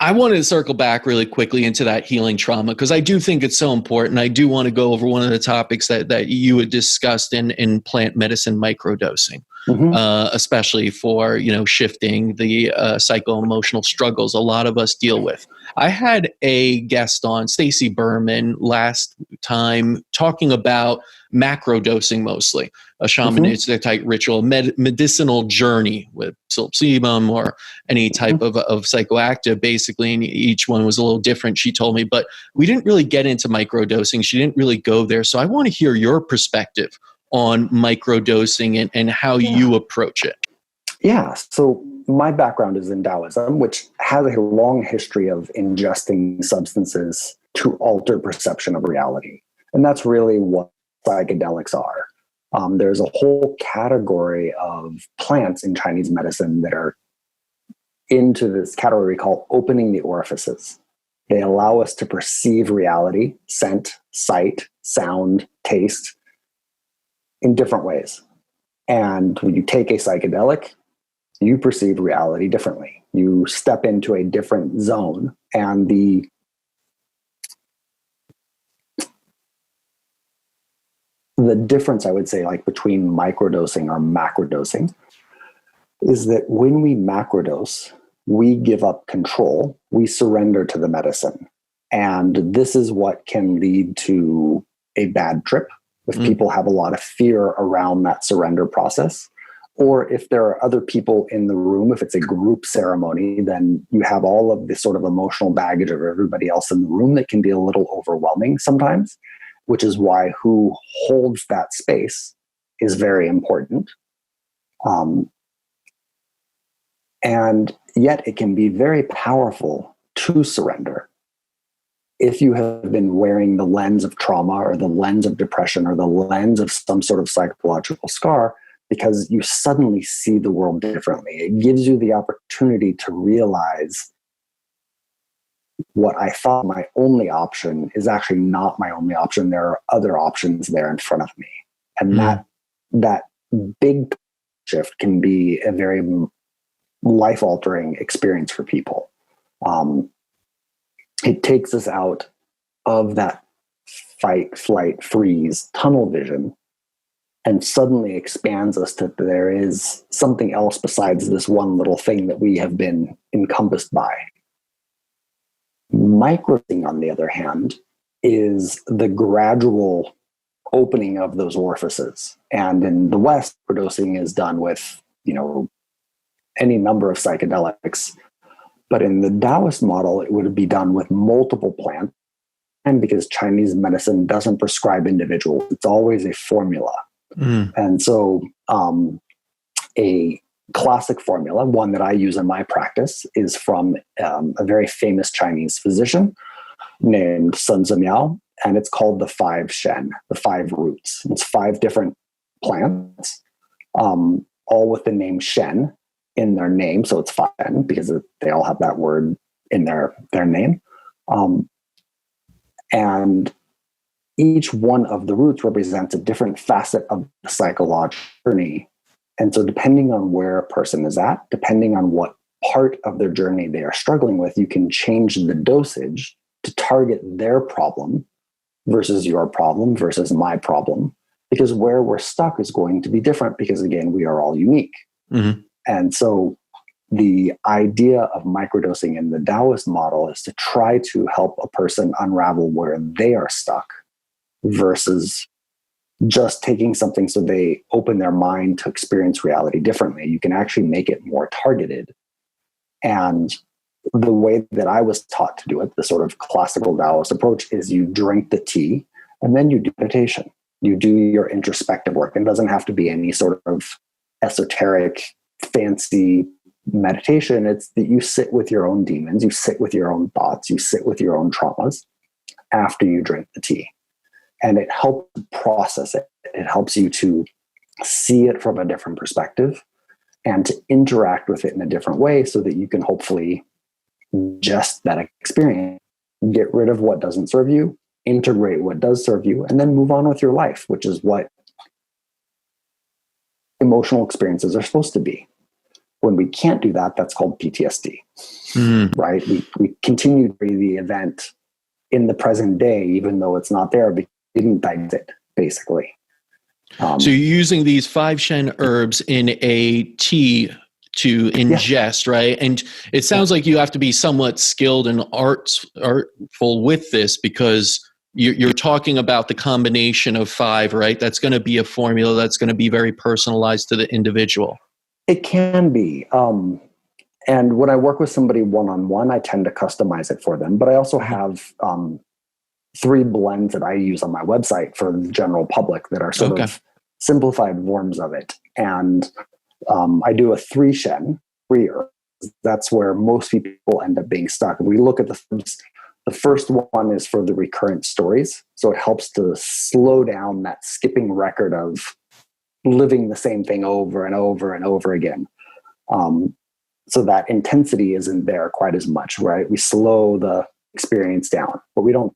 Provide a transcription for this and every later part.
I wanted to circle back really quickly into that healing trauma because I do think it's so important. I do want to go over one of the topics that you had discussed in plant medicine microdosing, especially for shifting the psycho-emotional struggles a lot of us deal with. I had a guest on, Stacy Berman, last time talking about macrodosing mostly, a shamanistic type ritual, medicinal journey with psilocybin or any type of psychoactive, basically, and each one was a little different, she told me, but we didn't really get into microdosing. She didn't really go there. So I want to hear your perspective on microdosing and how you approach it. Yeah, so my background is in Taoism, which has a long history of ingesting substances to alter perception of reality. And that's really what psychedelics are. There's a whole category of plants in Chinese medicine that are into this category called opening the orifices. They allow us to perceive reality, scent, sight, sound, taste, in different ways. And when you take a psychedelic, you perceive reality differently. You step into a different zone, and the difference, I would say, like between microdosing or macrodosing, is that when we macrodose, we give up control, we surrender to the medicine. And this is what can lead to a bad trip if people have a lot of fear around that surrender process. Or if there are other people in the room, if it's a group ceremony, then you have all of this sort of emotional baggage of everybody else in the room that can be a little overwhelming sometimes, which is why who holds that space is very important. And yet it can be very powerful to surrender. If you have been wearing the lens of trauma or the lens of depression or the lens of some sort of psychological scar, because you suddenly see the world differently. It gives you the opportunity to realize what I thought my only option is actually not my only option. There are other options there in front of me. And that big shift can be a very life-altering experience for people. It takes us out of that fight, flight, freeze, tunnel vision, and suddenly expands us to there is something else besides this one little thing that we have been encompassed by. Microdosing, on the other hand, is the gradual opening of those orifices. And in the West, microdosing is done with, any number of psychedelics. But in the Taoist model, it would be done with multiple plants. And because Chinese medicine doesn't prescribe individuals, it's always a formula. And so a classic formula, one that I use in my practice, is from a very famous Chinese physician named Sun Zimiao, and it's called the 5 Shen, the 5 roots. It's 5 different plants, all with the name Shen in their name. So it's 5 Shen because they all have that word in their name. And each one of the roots represents a different facet of the psychological journey. And so depending on where a person is at, depending on what part of their journey they are struggling with, you can change the dosage to target their problem versus your problem versus my problem. Because where we're stuck is going to be different because, again, we are all unique. And so the idea of microdosing in the Taoist model is to try to help a person unravel where they are stuck versus just taking something so they open their mind to experience reality differently. You can actually make it more targeted. And the way that I was taught to do it, the sort of classical Taoist approach, is you drink the tea and then you do meditation. You do your introspective work. It doesn't have to be any sort of esoteric, fancy meditation. It's that you sit with your own demons, you sit with your own thoughts, you sit with your own traumas after you drink the tea. And it helps process it. It helps you to see it from a different perspective and to interact with it in a different way so that you can hopefully just that experience, get rid of what doesn't serve you, integrate what does serve you, and then move on with your life, which is what emotional experiences are supposed to be. When we can't do that, that's called PTSD, right? We continue to be the event in the present day, even though it's not there, because we didn't digest it, basically. So you're using these 5 Shen herbs in a tea to ingest, right? And it sounds like you have to be somewhat skilled and artful with this, because you're talking about the combination of 5, right? That's going to be a formula that's going to be very personalized to the individual. It can be. And when I work with somebody one-on-one, I tend to customize it for them. But I also have 3 blends that I use on my website for the general public that are sort of simplified forms of it. And I do a 3 Shen, 3 herbs. That's where most people end up being stuck. If we look at the first one is for the recurrent stories. So it helps to slow down that skipping record of living the same thing over and over and over again. So that intensity isn't there quite as much, right? We slow the experience down, but we don't.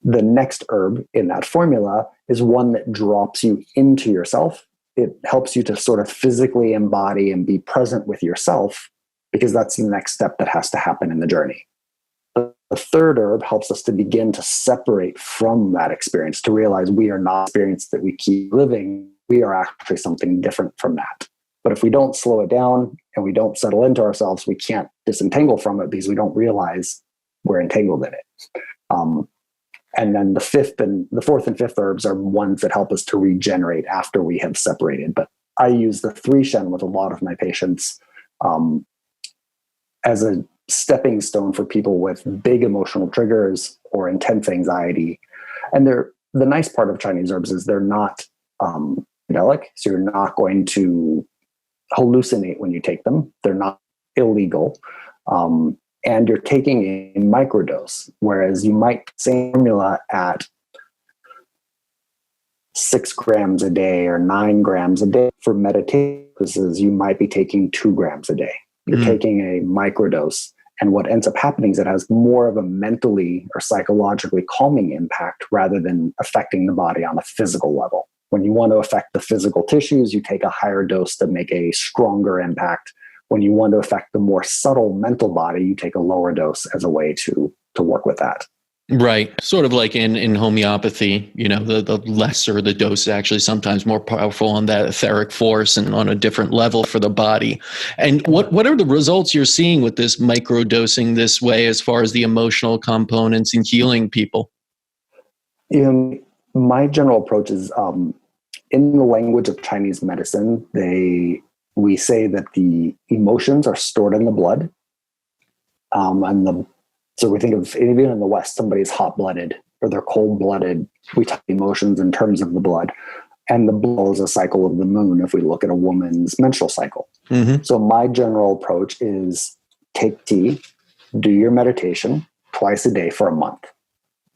The next herb in that formula is one that drops you into yourself. It helps you to sort of physically embody and be present with yourself, because that's the next step that has to happen in the journey. The third herb helps us to begin to separate from that experience, to realize we are not experience that we keep living. We are actually something different from that. But if we don't slow it down and we don't settle into ourselves, we can't disentangle from it, because we don't realize we're entangled in it. And then the fourth and fifth herbs are ones that help us to regenerate after we have separated. But I use the 3 Shen with a lot of my patients as a stepping stone for people with big emotional triggers or intense anxiety. And the nice part of Chinese herbs is they're not psychedelic, so you're not going to hallucinate when you take them. They're not illegal. And you're taking a microdose, whereas you might same formula at 6 grams a day or 9 grams a day. For meditation purposes, you might be taking 2 grams a day. You're taking a microdose. And what ends up happening is it has more of a mentally or psychologically calming impact rather than affecting the body on a physical level. When you want to affect the physical tissues, you take a higher dose to make a stronger impact. When you want to affect the more subtle mental body, you take a lower dose as a way to work with that. Right. Sort of like in homeopathy, the lesser the dose is actually sometimes more powerful on that etheric force and on a different level for the body. And what are the results you're seeing with this microdosing this way as far as the emotional components and healing people? My general approach is in the language of Chinese medicine, we say that the emotions are stored in the blood. So we think of, even in the West, somebody's hot-blooded or they're cold-blooded. We talk emotions in terms of the blood. And the blood is a cycle of the moon if we look at a woman's menstrual cycle. So my general approach is take tea, do your meditation twice a day for a month.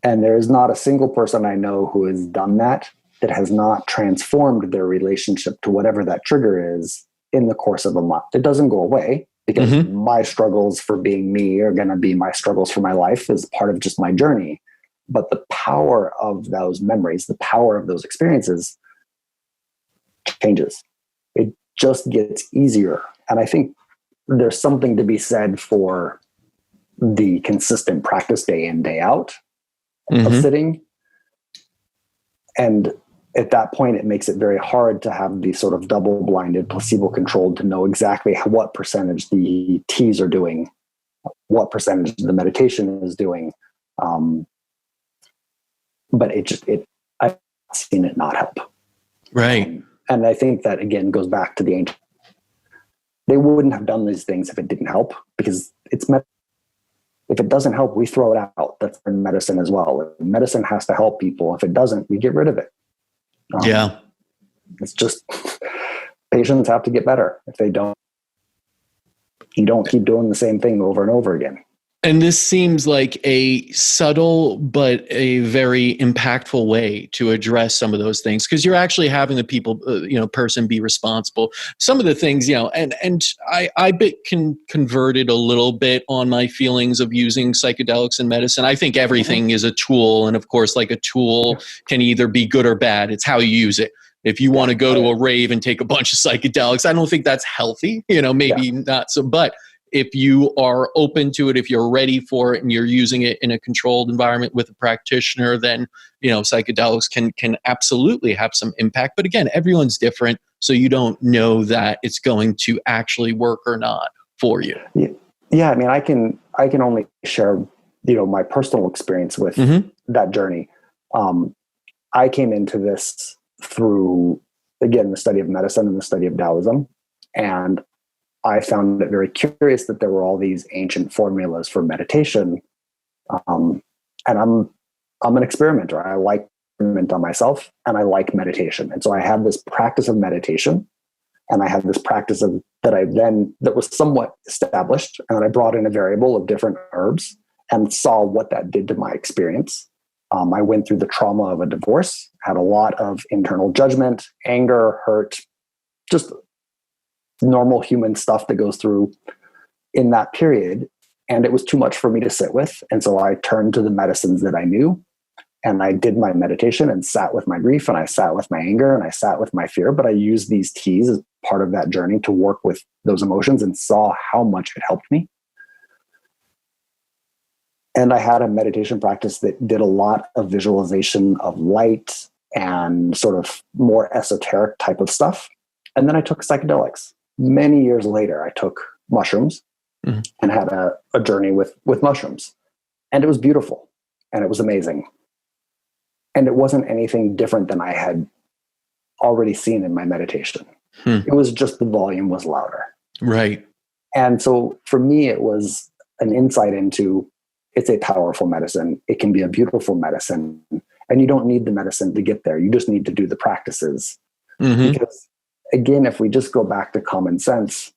And there is not a single person I know who has done that has not transformed their relationship to whatever that trigger is in the course of a month. It doesn't go away, because my struggles for being me are going to be my struggles for my life as part of just my journey. But the power of those memories, the power of those experiences changes. It just gets easier. And I think there's something to be said for the consistent practice day in, day out of sitting. And at that point, it makes it very hard to have the sort of double-blinded, placebo-controlled to know exactly what percentage the teas are doing, what percentage the meditation is doing. But I've seen it not help. Right. And I think that, again, goes back to the ancient. They wouldn't have done these things if it didn't help, because it's if it doesn't help, we throw it out. That's in medicine as well. Medicine has to help people. If it doesn't, we get rid of it. It's just patients have to get better. If they don't, you don't keep doing the same thing over and over again. And this seems like a subtle but a very impactful way to address some of those things, because you're actually having the people, person be responsible. Some of the things, and I can converted a little bit on my feelings of using psychedelics in medicine. I think everything is a tool, and of course, like a tool can either be good or bad. It's how you use it. If you want to go to a rave and take a bunch of psychedelics, I don't think that's healthy, maybe not so, but if you are open to it, if you're ready for it and you're using it in a controlled environment with a practitioner, then, psychedelics can absolutely have some impact. But again, everyone's different. So you don't know that it's going to actually work or not for you. Yeah. I mean, I can only share, my personal experience with that journey. I came into this through, again, the study of medicine and the study of Taoism. And I found it very curious that there were all these ancient formulas for meditation. And I'm an experimenter. I like to experiment on myself, and I like meditation. And so I had this practice of meditation, and I had this practice that was somewhat established. And then I brought in a variable of different herbs and saw what that did to my experience. I went through the trauma of a divorce, had a lot of internal judgment, anger, hurt, just normal human stuff that goes through in that period. And it was too much for me to sit with. And so I turned to the medicines that I knew, and I did my meditation and sat with my grief, and I sat with my anger, and I sat with my fear. But I used these teas as part of that journey to work with those emotions, and saw how much it helped me. And I had a meditation practice that did a lot of visualization of light and sort of more esoteric type of stuff. And then I took psychedelics. Many years later, I took mushrooms and had a journey with mushrooms. And it was beautiful, and it was amazing. And it wasn't anything different than I had already seen in my meditation. It was just the volume was louder. Right. And so for me, it was an insight into, it's a powerful medicine. It can be a beautiful medicine. And you don't need the medicine to get there. You just need to do the practices. Because again, if we just go back to common sense,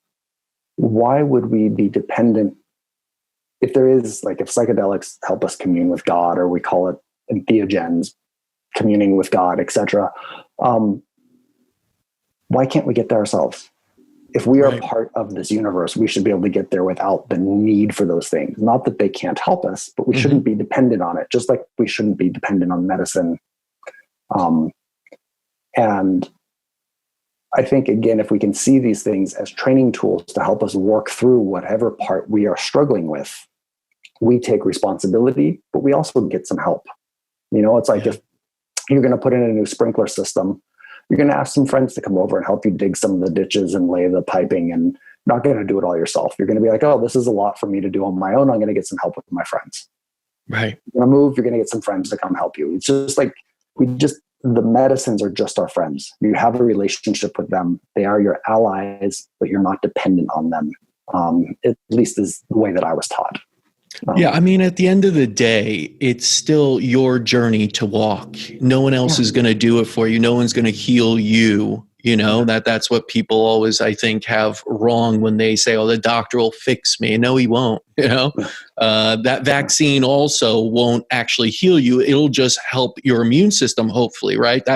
why would we be dependent? If psychedelics help us commune with God, or we call it entheogens, communing with God, etc., why can't we get there ourselves? If we are part of this universe, we should be able to get there without the need for those things. Not that they can't help us, but we shouldn't be dependent on it, just like we shouldn't be dependent on medicine. And I think, again, if we can see these things as training tools to help us work through whatever part we are struggling with, we take responsibility, but we also get some help. It's like if you're going to put in a new sprinkler system, you're going to ask some friends to come over and help you dig some of the ditches and lay the piping, and not going to do it all yourself. You're going to be like, oh, this is a lot for me to do on my own. I'm going to get some help with my friends. Right. You're going to move, you're going to get some friends to come help you. It's just like, the medicines are just our friends. You have a relationship with them. They are your allies, but you're not dependent on them. At least is the way that I was taught. Yeah, I mean, at the end of the day, it's still your journey to walk. No one else is going to do it for you. No one's going to heal you. That's what people always, I think, have wrong when they say, oh, the doctor will fix me. No, he won't. That vaccine also won't actually heal you. It'll just help your immune system, hopefully, right?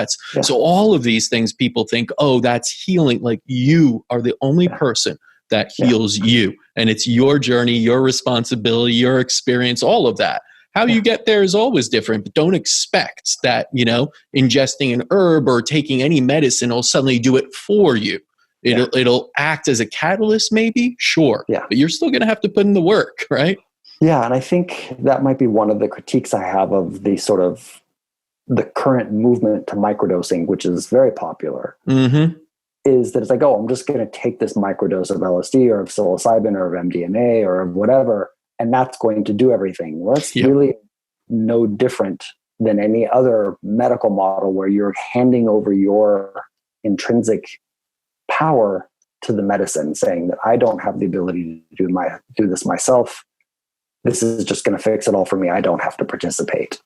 So all of these things people think, oh, that's healing. Like, you are the only person that heals you. And it's your journey, your responsibility, your experience, all of that. How you get there is always different, but don't expect that, ingesting an herb or taking any medicine will suddenly do it for you. It'll act as a catalyst, maybe, sure. Yeah. But you're still going to have to put in the work, right? Yeah. And I think that might be one of the critiques I have of the sort of the current movement to microdosing, which is very popular. Is that it's like, oh, I'm just going to take this microdose of LSD or of psilocybin or of MDMA or of whatever, and that's going to do everything. Well, that's really no different than any other medical model where you're handing over your intrinsic power to the medicine, saying that I don't have the ability to do this myself. This is just going to fix it all for me. I don't have to participate.